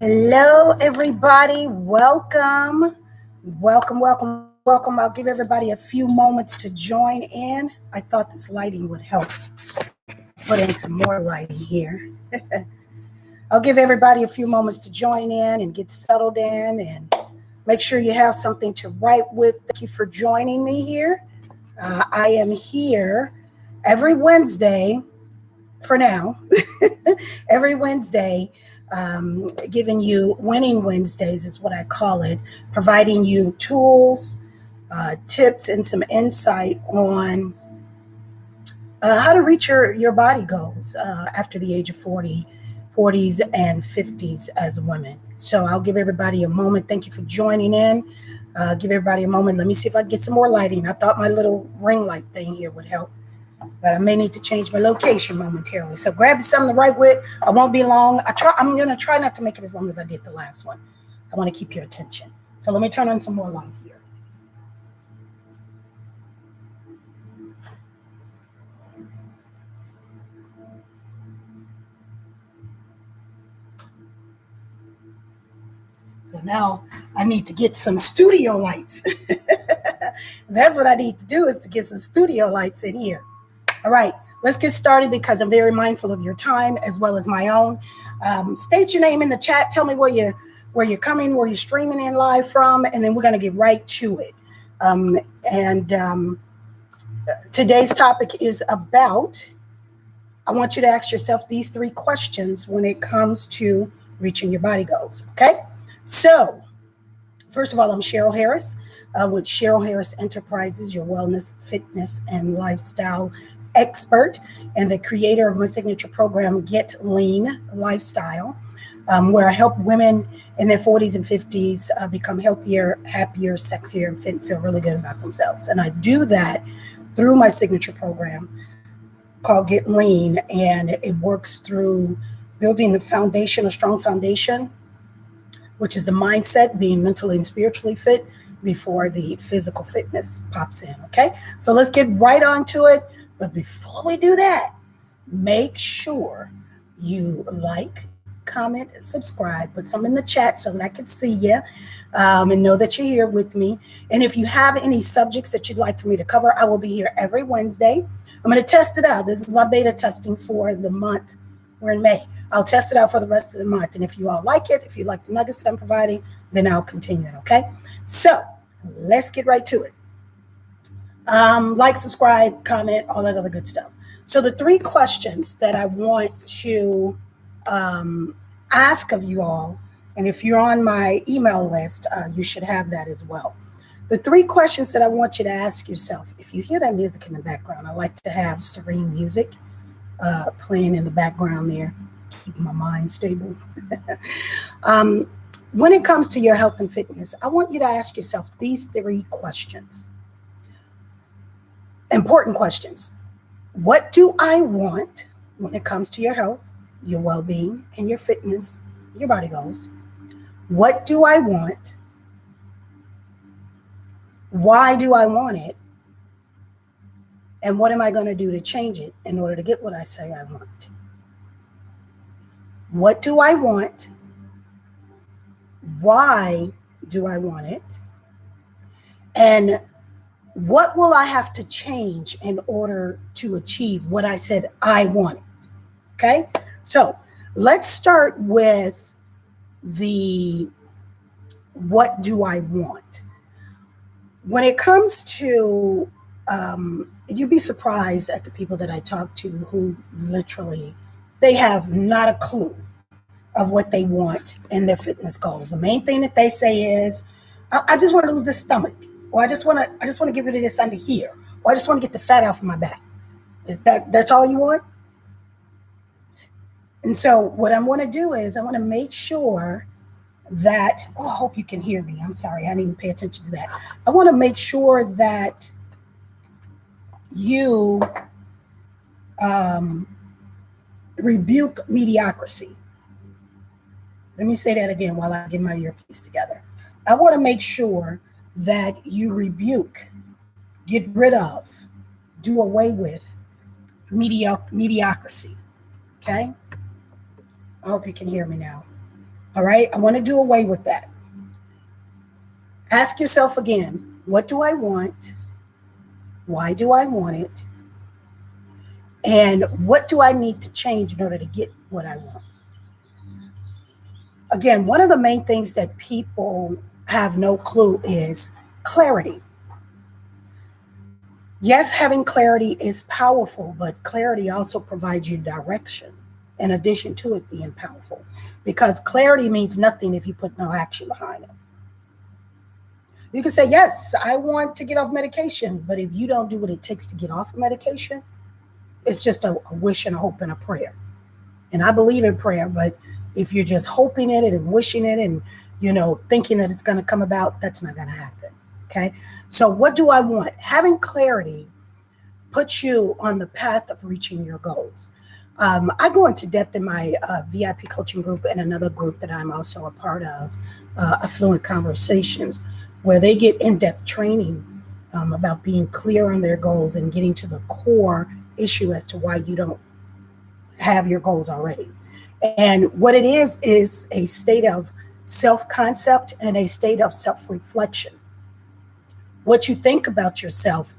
Hello, everybody. Welcome. Welcome. I'll give everybody a few moments to join in. I thought this lighting would help put in some more lighting here. I'll give everybody a few moments to join in and get settled in and make sure you have something to write with. Thank you for joining me here. I am here every Wednesday for now, every Wednesday, giving you Winning Wednesdays is what I call it, providing you tools, tips, and some insight on how to reach your body goals after the age of 40s and 50s as women. So I'll give everybody a moment. Thank you for joining in. Give everybody a moment. Let me see if I can get some more lighting. I thought my little ring light thing here would help, but I may need to change my location momentarily. So grab something to write with. I won't be long. I'm going to try not to make it as long as I did the last one. I want to keep your attention. So let me turn on some more light here. So now I need to get some studio lights. That's what I need to do, is to get some studio lights in here. All right, let's get started because I'm very mindful of your time as well as my own. State your name in the chat. Tell me where you're coming, where you're streaming in live from, and then we're going to get right to it. Today's topic is about, I want you to ask yourself these 3 questions when it comes to reaching your body goals, okay? So, first of all, I'm Cheryl Harris with Cheryl Harris Enterprises, your wellness, fitness, and lifestyle expert, and the creator of my signature program, Get Lean Lifestyle, where I help women in their 40s and 50s become healthier, happier, sexier, and fit and feel really good about themselves. And I do that through my signature program called Get Lean, and it works through building the foundation, a strong foundation, which is the mindset, being mentally and spiritually fit before the physical fitness pops in, okay? So let's get right on to it. But before we do that, make sure you like, comment, subscribe, put some in the chat so that I can see you and know that you're here with me. And if you have any subjects that you'd like for me to cover, I will be here every Wednesday. I'm going to test it out. This is my beta testing for the month. We're in May. I'll test it out for the rest of the month. And if you all like it, if you like the nuggets that I'm providing, then I'll continue it, okay? So let's get right to it. Like, subscribe, comment, all that other good stuff. So the 3 questions that I want to ask of you all, and if you're on my email list, you should have that as well. The 3 questions that I want you to ask yourself, if you hear that music in the background, I like to have serene music playing in the background there, keeping my mind stable. When it comes to your health and fitness, I want you to ask yourself these 3 questions. Important questions. What do I want when it comes to your health, your well-being, and your fitness, your body goals? What do I want? Why do I want it? And what am I going to do to change it in order to get what I say I want? What do I want? Why do I want it? And what will I have to change in order to achieve what I said I wanted? Okay, so let's start with the what do I want? When it comes to, you'd be surprised at the people that I talk to who literally, they have not a clue of what they want in their fitness goals. The main thing that they say is, I just want to lose this stomach, or I just want to get rid of this under here, or I just want to get the fat off of my back. That's all you want? And so what I want to do is I want to make sure that, I hope you can hear me. I'm sorry, I didn't even pay attention to that. I want to make sure that you rebuke mediocrity. Let me say that again while I get my earpiece together. I want to make sure that you rebuke, get rid of, do away with mediocrity. Okay? I hope you can hear me now. All right. I want to do away with that. Ask yourself again, what do I want? Why do I want it? And what do I need to change in order to get what I want? Again, one of the main things that people have no clue is clarity. Yes, having clarity is powerful, but clarity also provides you direction in addition to it being powerful. Because clarity means nothing if you put no action behind it. You can say, yes, I want to get off medication, but if you don't do what it takes to get off of medication, it's just a wish and a hope and a prayer. And I believe in prayer, but if you're just hoping it and wishing it and, thinking that it's going to come about, that's not going to happen. Okay. So what do I want? Having clarity puts you on the path of reaching your goals. I go into depth in my VIP coaching group and another group that I'm also a part of, Affluent Conversations, where they get in-depth training about being clear on their goals and getting to the core issue as to why you don't have your goals already. And what it is a state of self-concept and a state of self-reflection. What you think about yourself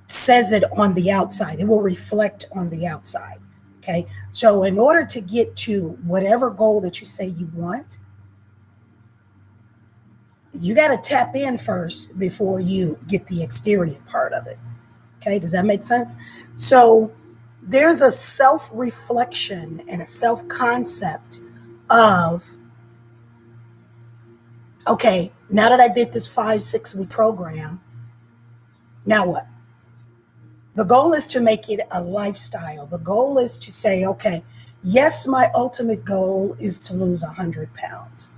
says it on the outside. It will reflect on the outside. Okay. So in order to get to whatever goal that you say you want, you got to tap in first before you get the exterior part of it. Okay. Does that make sense? So there's a self-reflection and a self-concept of, okay, now that I did this 5-6 week program, now what? The goal is to make it a lifestyle. The goal is to say, okay, yes, my ultimate goal is to lose 100 pounds.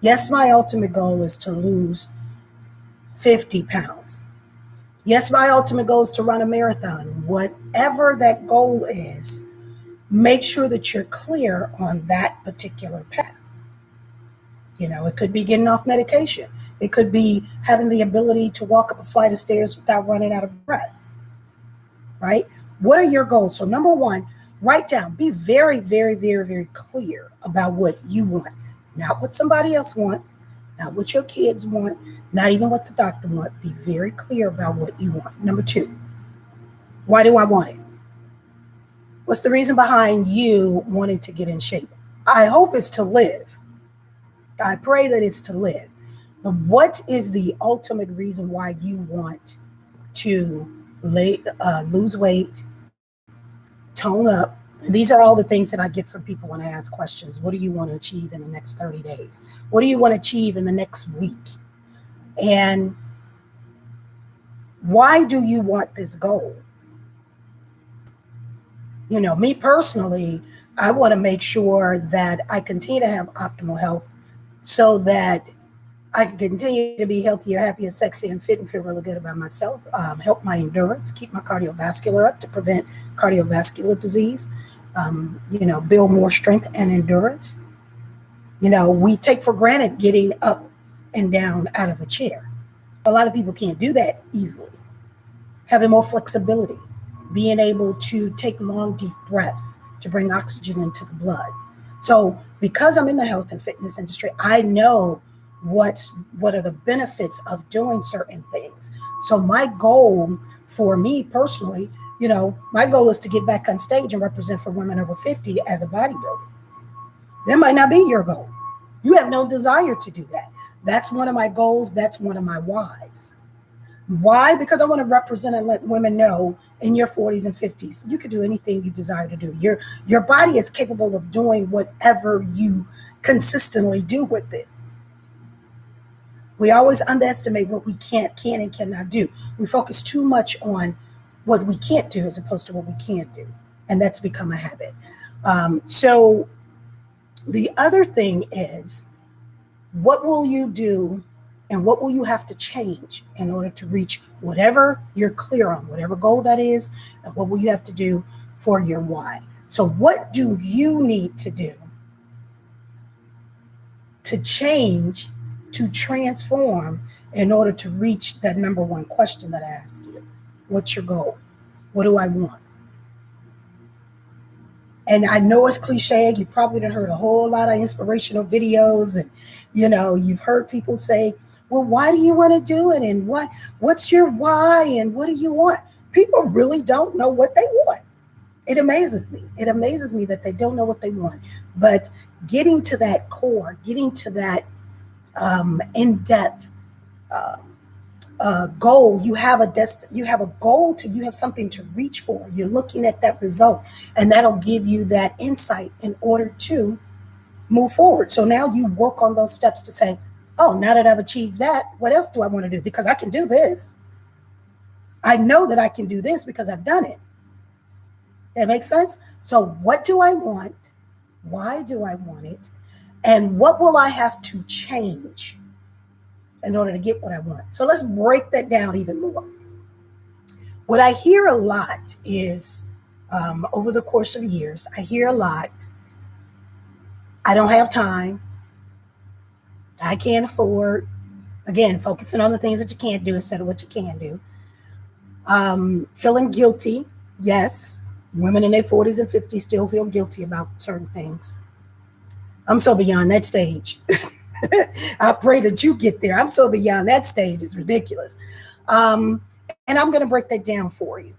Yes, my ultimate goal is to lose 50 pounds. Yes, my ultimate goal is to run a marathon. Whatever that goal is, make sure that you're clear on that particular path. It could be getting off medication. It could be having the ability to walk up a flight of stairs without running out of breath. Right? What are your goals? So number one, write down, be very, very, very, very clear about what you want, not what somebody else wants, not what your kids want, not even what the doctor wants. Be very clear about what you want. Number two, why do I want it? What's the reason behind you wanting to get in shape? I hope it's to live. I pray that it's to live. But what is the ultimate reason why you want to lose weight, tone up? And these are all the things that I get from people when I ask questions. What do you want to achieve in the next 30 days? What do you want to achieve in the next week? And why do you want this goal? Me personally, I want to make sure that I continue to have optimal health so that I can continue to be healthier, happier, sexy, and fit and feel really good about myself. Help my endurance, keep my cardiovascular up to prevent cardiovascular disease. Build more strength and endurance. We take for granted getting up and down out of a chair. A lot of people can't do that easily. Having more flexibility, being able to take long, deep breaths to bring oxygen into the blood. So because I'm in the health and fitness industry, I know what are the benefits of doing certain things. So my goal for me personally, my goal is to get back on stage and represent for women over 50 as a bodybuilder. That might not be your goal. You have no desire to do that. That's one of my goals. That's one of my whys. Why? Because I want to represent and let women know in your 40s and 50s, you can do anything you desire to do. Your body is capable of doing whatever you consistently do with it. We always underestimate what we can and cannot do. We focus too much on what we can't do as opposed to what we can do. And that's become a habit. So the other thing is, what will you do and what will you have to change in order to reach whatever you're clear on, whatever goal that is, and what will you have to do for your why? So what do you need to do to change, to transform in order to reach that number one question that I asked you? What's your goal? What do I want? And I know it's cliche. You probably done heard a whole lot of inspirational videos, and you've heard people say, "Well, why do you want to do it? And what's your why? And what do you want?" People really don't know what they want. It amazes me. It amazes me that they don't know what they want. But getting to that core, getting to that in depth goal, you have a goal you have something to reach for. You're looking at that result, and that'll give you that insight in order to move forward. So now you work on those steps to say, oh, now that I've achieved that, what else do I want to do? Because I can do this. I know that I can do this because I've done it. That makes sense? So what do I want? Why do I want it? And what will I have to change in order to get what I want? So let's break that down even more. What I hear a lot is, over the course of years, I hear a lot, I don't have time, I can't afford, again, focusing on the things that you can't do instead of what you can do. Feeling guilty, yes, women in their 40s and 50s still feel guilty about certain things. I'm so beyond that stage. I pray that you get there. I'm so beyond that stage. It's ridiculous. And I'm going to break that down for you.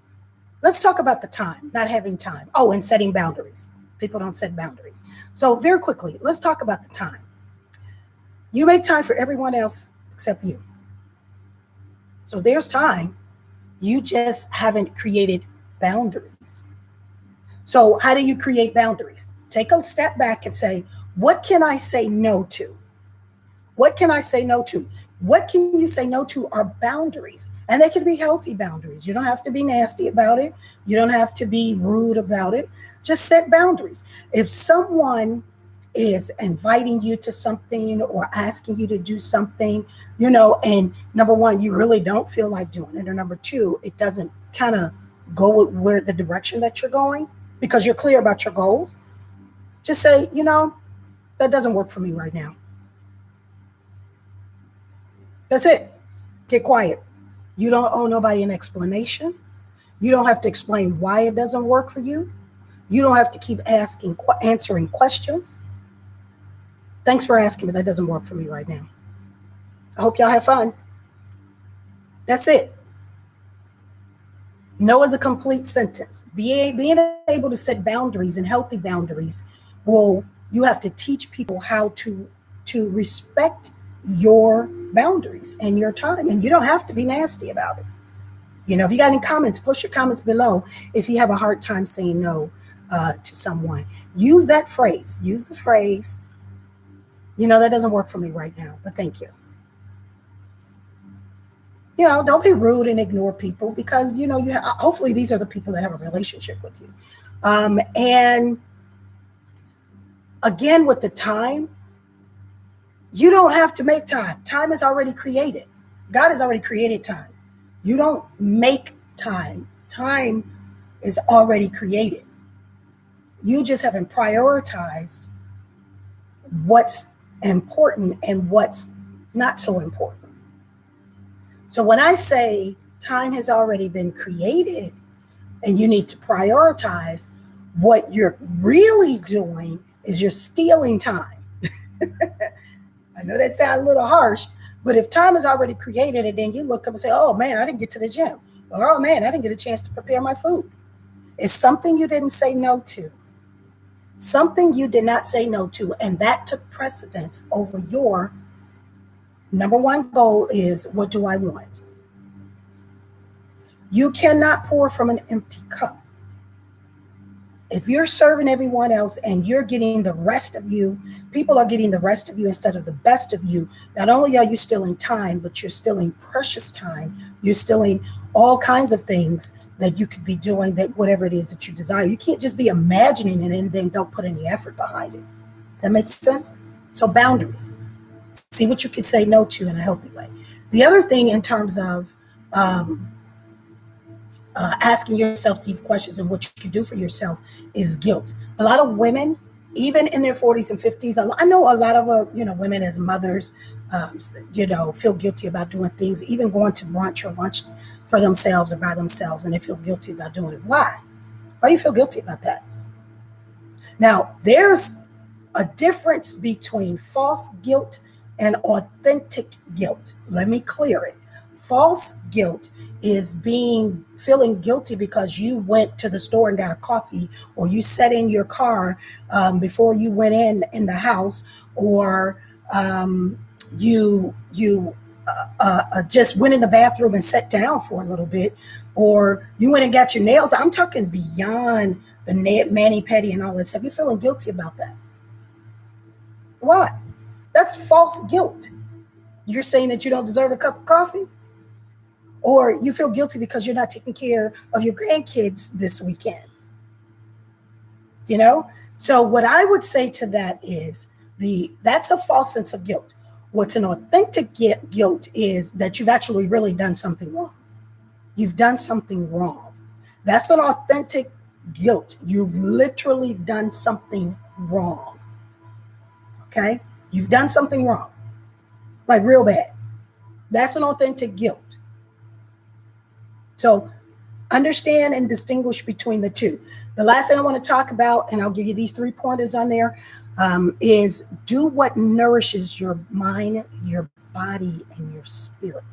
Let's talk about the time, not having time. Oh, and setting boundaries. People don't set boundaries. So very quickly, let's talk about the time. You make time for everyone else except you. So there's time. You just haven't created boundaries. So how do you create boundaries? Take a step back and say, what can I say no to? What can I say no to? What can you say no to are boundaries. And they can be healthy boundaries. You don't have to be nasty about it. You don't have to be rude about it. Just set boundaries. If someone is inviting you to something or asking you to do something, and number one, you really don't feel like doing it. Or number two, it doesn't kind of go with where the direction that you're going because you're clear about your goals. Just say, that doesn't work for me right now. That's it. Get quiet. You don't owe nobody an explanation. You don't have to explain why it doesn't work for you. You don't have to keep answering questions. Thanks for asking, but that doesn't work for me right now. I hope y'all have fun. That's it. No is a complete sentence. Being able to set boundaries and healthy boundaries you have to teach people how to respect your boundaries and your time. And you don't have to be nasty about it. If you got any comments, post your comments below. If you have a hard time saying no to someone, use that phrase. Use the phrase, that doesn't work for me right now, but thank you. Don't be rude and ignore people because, hopefully these are the people that have a relationship with you. And again, with the time, you don't have to make time. Time is already created. God has already created time. You don't make time. Time is already created. You just haven't prioritized what's important and what's not so important. So when I say time has already been created and you need to prioritize, what you're really doing is you're stealing time. I know that sounds a little harsh, but if time is already created and then you look up and say, oh man, I didn't get to the gym, or oh man, I didn't get a chance to prepare my food. It's something you didn't say no to. Something you did not say no to, and that took precedence over your number one goal is, what do I want? You cannot pour from an empty cup. If you're serving everyone else and you're getting the rest of you, people are getting the rest of you instead of the best of you, not only are you stealing time, but you're stealing precious time. You're stealing all kinds of things that you could be doing, that whatever it is that you desire. You can't just be imagining it and then don't put any effort behind it. Does that make sense? So boundaries. See what you can say no to in a healthy way. The other thing in terms of asking yourself these questions and what you can do for yourself is guilt. A lot of women, even in their 40s and 50s, I know a lot of women as mothers, feel guilty about doing things, even going to brunch or lunch for themselves or by themselves, and they feel guilty about doing it. Why? Why do you feel guilty about that? Now, there's a difference between false guilt and authentic guilt. Let me clear it. False guilt is feeling guilty because you went to the store and got a coffee, or you sat in your car before you went in the house, or you just went in the bathroom and sat down for a little bit, or you went and got your nails. I'm talking beyond the mani-pedi and all that stuff. You're feeling guilty about that. Why? That's false guilt. You're saying that you don't deserve a cup of coffee, or you feel guilty because you're not taking care of your grandkids this weekend. So what I would say to that is that's a false sense of guilt. What's an authentic guilt is that you've actually really done something wrong. You've done something wrong. That's an authentic guilt. You've literally done something wrong. Okay? You've done something wrong. Like real bad. That's an authentic guilt. So understand and distinguish between the two. The last thing I want to talk about, and I'll give you these 3 pointers on there, is do what nourishes your mind, your body, and your spirit.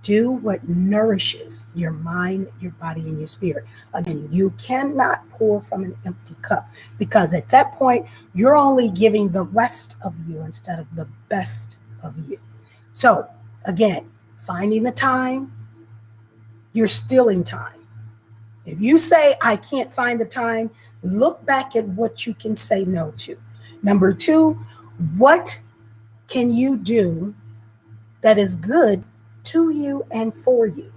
Do what nourishes your mind, your body, and your spirit. Again, you cannot pour from an empty cup, because at that point, you're only giving the rest of you instead of the best of you. So again, finding the time, you're stealing time. If you say, I can't find the time, look back at what you can say no to. Number 2, what can you do that is good to you and for you?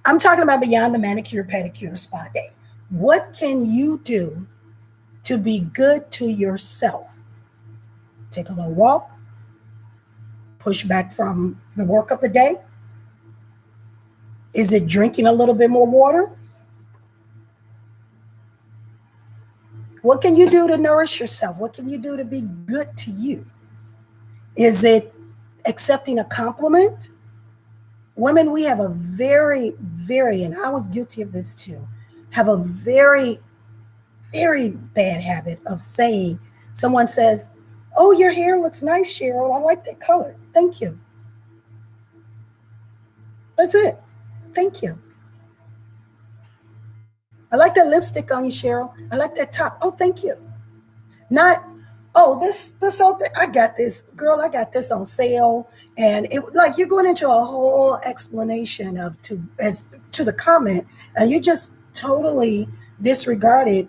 I'm talking about beyond the manicure, pedicure, spa day. What can you do to be good to yourself? Take a little walk, push back from the work of the day. Is it drinking a little bit more water? What can you do to nourish yourself? What can you do to be good to you? Is it accepting a compliment? Women, we have a very, and I was guilty of this too, have a very, very bad habit of saying, someone says, oh, your hair looks nice, Cheryl. I like that color. Thank you. That's it. Thank you. I like that lipstick on you, Cheryl. I like that top. Oh, thank you. Not, oh, this whole thing. I got this, girl. I got this on sale, and it like you're going into a whole explanation as to the comment, and you just totally disregarded,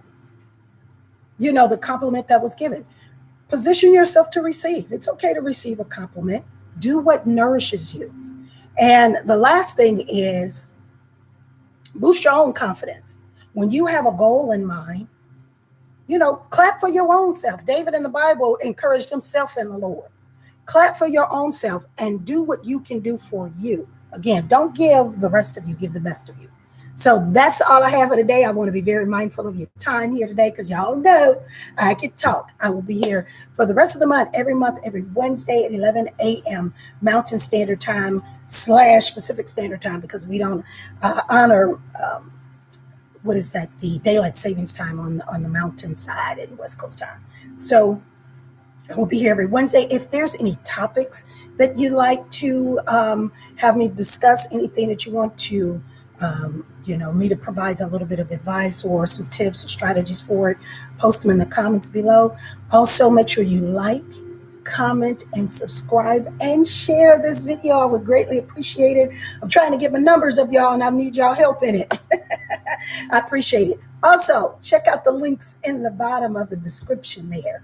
the compliment that was given. Position yourself to receive. It's okay to receive a compliment. Do what nourishes you. And the last thing is boost your own confidence. When you have a goal in mind, clap for your own self. David in the Bible encouraged himself in the Lord. Clap for your own self and do what you can do for you. Again, don't give the rest of you, give the best of you. So that's all I have for today. I want to be very mindful of your time here today, because y'all know I can talk. I will be here for the rest of the month, every Wednesday at 11 a.m. Mountain Standard Time / Pacific Standard Time, because we don't honor the daylight savings time on the mountain side and West Coast time. So we'll be here every Wednesday. If there's any topics that you'd like to have me discuss, anything that you want to me to provide a little bit of advice or some tips or strategies for it, post them in the comments below. Also, make sure you like, comment, and subscribe, and share this video. I would greatly appreciate it. I'm trying to get my numbers up, y'all, and I need y'all help in it. I appreciate it. Also, check out the links in the bottom of the description there.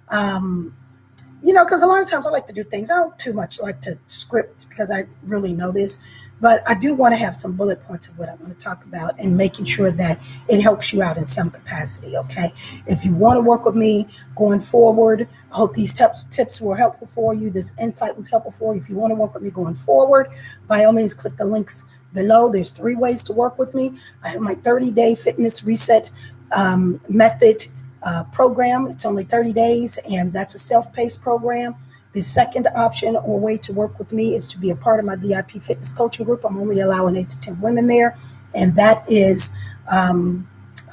Because a lot of times I like to do things. I don't too much like to script, because I really know this. But I do want to have some bullet points of what I want to talk about, and making sure that it helps you out in some capacity, okay? If you want to work with me going forward, I hope these tips were helpful for you. This insight was helpful for you. If you want to work with me going forward, by all means, click the links below. There's 3 ways to work with me. I have my 30-day fitness reset method program. It's only 30 days, and that's a self-paced program. The second option or way to work with me is to be a part of my VIP fitness coaching group. I'm only allowing 8 to 10 women there, and that is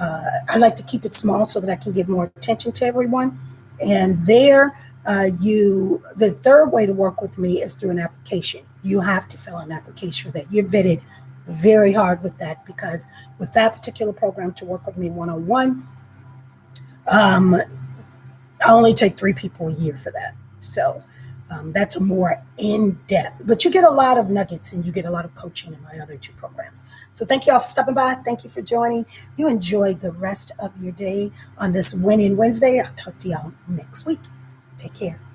I like to keep it small so that I can give more attention to everyone. And there, the third way to work with me is through an application. You have to fill out an application for that. You're vetted very hard with that, because with that particular program, to work with me one-on-one, I only take 3 people a year for that. So that's a more in-depth, but you get a lot of nuggets and you get a lot of coaching in my other 2 programs. So thank you all for stopping by. Thank you for joining. You enjoy the rest of your day on this Winning Wednesday. I'll talk to y'all next week. Take care.